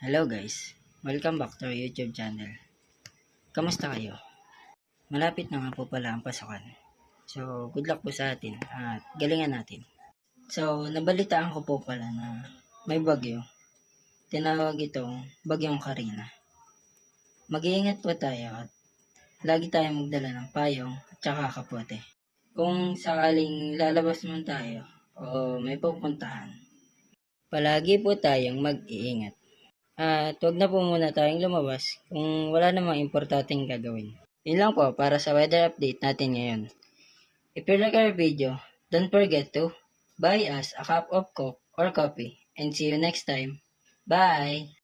Hello guys, welcome back to our YouTube channel. Kamusta kayo? Malapit na nga po pala ang pasukan. So, good luck po sa atin at galingan natin. So, nabalitaan ko po pala na may bagyo. Tinawag itong Bagyong Karina. Mag-iingat po tayo at lagi tayong magdala ng payong at saka kapote. Kung sakaling lalabas man tayo o may pupuntahan, palagi po tayong mag-iingat. At huwag na po muna tayong lumabas kung wala namang importanteng gagawin. Yun lang po para sa weather update natin ngayon. If you like our video, don't forget to buy us a cup of Coke or coffee and see you next time. Bye!